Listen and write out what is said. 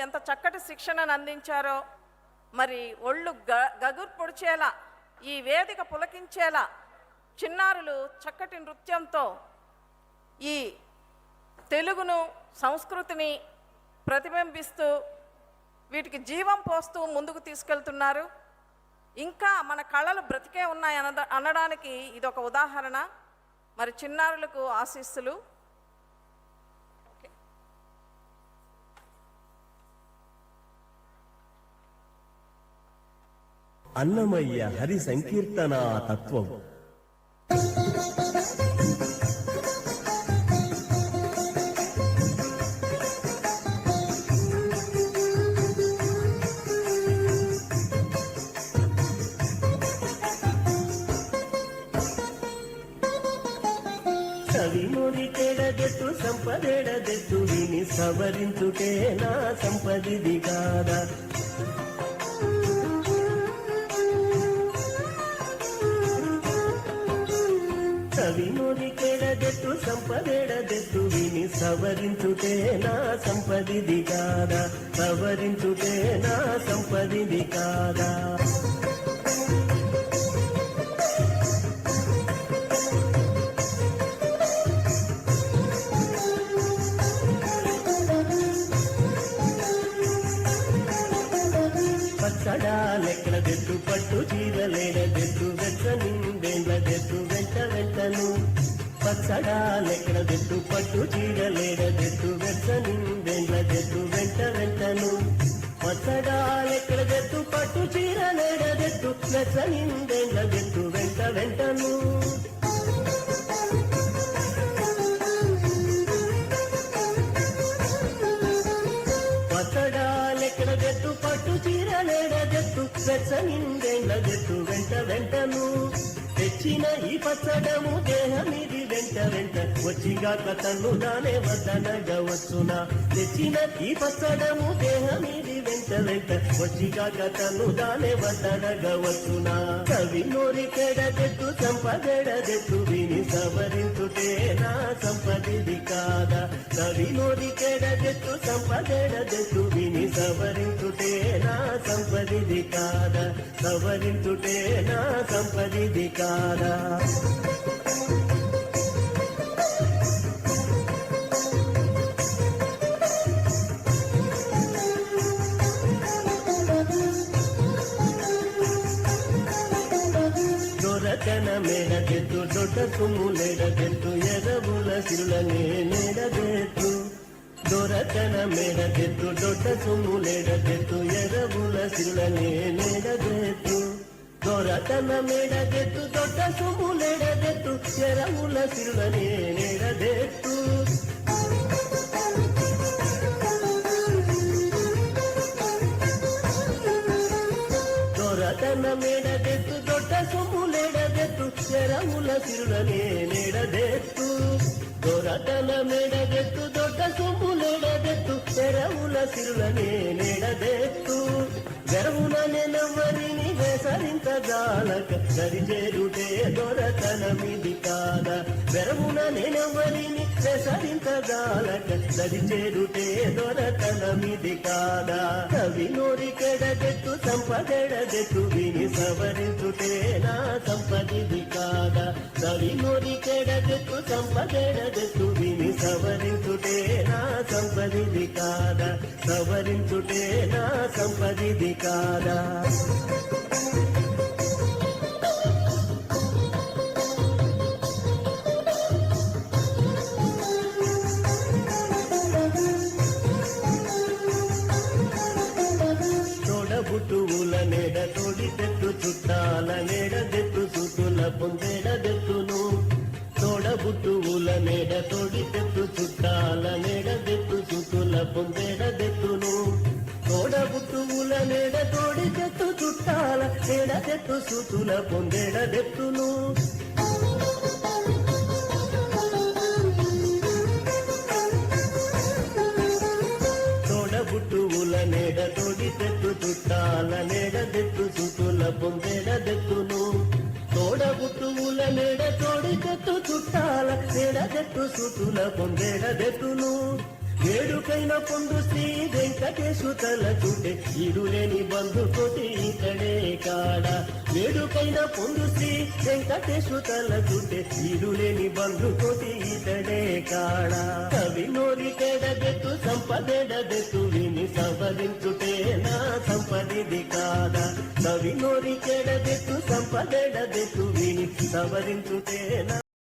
ఎంత చక్కటి శిక్షణను అందించారో, మరి ఒళ్ళు గగురు పొడిచేలా, ఈ వేదిక పులకించేలా చిన్నారులు చక్కటి నృత్యంతో ఈ తెలుగును, సంస్కృతిని ప్రతిబింబిస్తూ వీటికి జీవం పోస్తూ ముందుకు తీసుకెళ్తున్నారు. ఇంకా మన కళలు బ్రతికే ఉన్నాయి అనడానికి ఇదొక ఉదాహరణ. మరి చిన్నారులకు ఆశీస్సులు. అన్నమయ్య హరి సంకీర్తన తత్వం. సవినోరికెడదెట్టు సంపదెడదెట్టు విని సవరించుటే నా సంపదిది కాదా. సవినోరికెడదెట్టు సంపదెడదెట్టు విని సవరించుటే నా సంపదిది కాదా, సవరించుటే నా సంపదిది కాదా. పచ్చడాలెక్కడదెట్టు పట్టు చీరలేడదెట్టు వెచ్చ నిండేళ్ళదెట్టు వెంట వెంటను. పచ్చడాలెక్కడదెట్టు పట్టు చీరలేడదెట్టు వెచ్చ నిండేళ్ళదెట్టు వెంట వెంటను. పచ్చడాలెక్కడదెట్టు పట్టు చీరలేడదెట్టు వెచ్చ నిండేళ్ళదెట్టు వెంట వెంటను. పచ్చడాలెక్కడదెట్టు పట్టు చీరలేడదెట్టు వెచ్చ నిండేళ్ళదెట్టు వెంట వెంటను. తెచ్చిన ఈ పచ్చడము దేహమిది వెంట వెంట వచ్చిగాక తన్ను దానే వద్దనగా వచ్చునా. తెచ్చిన ఈ పచ్చడము దేహమిది వెంట వెంట వచ్చిగాక తన్ను దానే వద్దనగా వచ్చునా. సవినోరికెడదెట్టు సంపదెడదెట్టు విని సవరించుటే నా సంపదిది కాదా. సవినోరికెడదెట్టు సంపదెడదెట్టు విని సవరించుటే నా సంపదిది కాదా, సవరించుటే నా సంపదిది కాదా. దొరకన మేడదెట్టు దొడ్డ సుమ్ములేడదెట్టు ఎరవుల సిరులనే నేడదెట్టు. దొరకన మేడదెట్టు దొడ్డ సుమ్ములేడదెట్టు ఎరవుల సిరులనే నేడదెట్టు. దొరకన మేడదెట్టు దొడ్డ సుమ్ములేడదెట్టు ఎరవుల సిరులనే నేడదెట్టు. దొరకన మేడదెట్టు దొడ్డ సుమ్ములేడదెట్టు ఎరవుల సిరులనే నేడదెట్టు. దొరకన మేడదెట్టు దొడ్డ సుమ్ములేడదెట్టు ఎరవుల సిరులనే నేడదెట్టు. గర్వుననే నవ్వరిని వేసరించజాలక సరిచేరుటే దొరకనమిది కాదా. గర్వుననే నవ్వరిని వేసరించజాలక సరిచేరుటే దొరకనమిది కాదా. సవినోరికెడదెట్టు సంపదెడదెట్టు విని సవరించుటే నా సంపదిది కాదా. సవినోరికెడదెట్టు సంపదెడదెట్టు విని సవరించుటే నా సంపదిది కాదా, సవరించుటే నా సంపదిది కాదా. తోడబుట్టువుల నేడ తోడితెట్టు చుట్టాల నేడదెట్టు సుతుల పొందెడదెట్టును. తోడబుట్టువుల నేడ తోడితెట్టు చుట్టాల నేడదెట్టు సుతుల పొందెడదెట్టును. తోడబుట్టువుల నేడ తోడితెట్టు చుట్టాల నేడదెట్టు సుతుల పొందెడదెట్టును. తోడబుట్టువుల నేడ తోడితెట్టు చుట్టాల నేడదెట్టు సుతుల పొందెడదెట్టును. తోడబుట్టువుల నేడ తోడితెట్టు చుట్టాల నేడదెట్టు సుతుల పొందెడదెట్టును. వేడుకైన పొందు శ్రీ వెంకటేశు తల చూటే ఈడులేని బంధు కోటి ఇతడే కాడ వేడుకైన పొందు శ్రీ వెంకటేశు తల చూటే ఈడులేని బంధు కోటి ఇతడే కాడ కవి నోరి కేడబెట్టు సంపదెడబెట్టు విని సంపదించుటే నా సంపదిది కాదా కవి నోరి కేడబెట్టు సంపదెడబెట్టు విని సంపదించుటే నా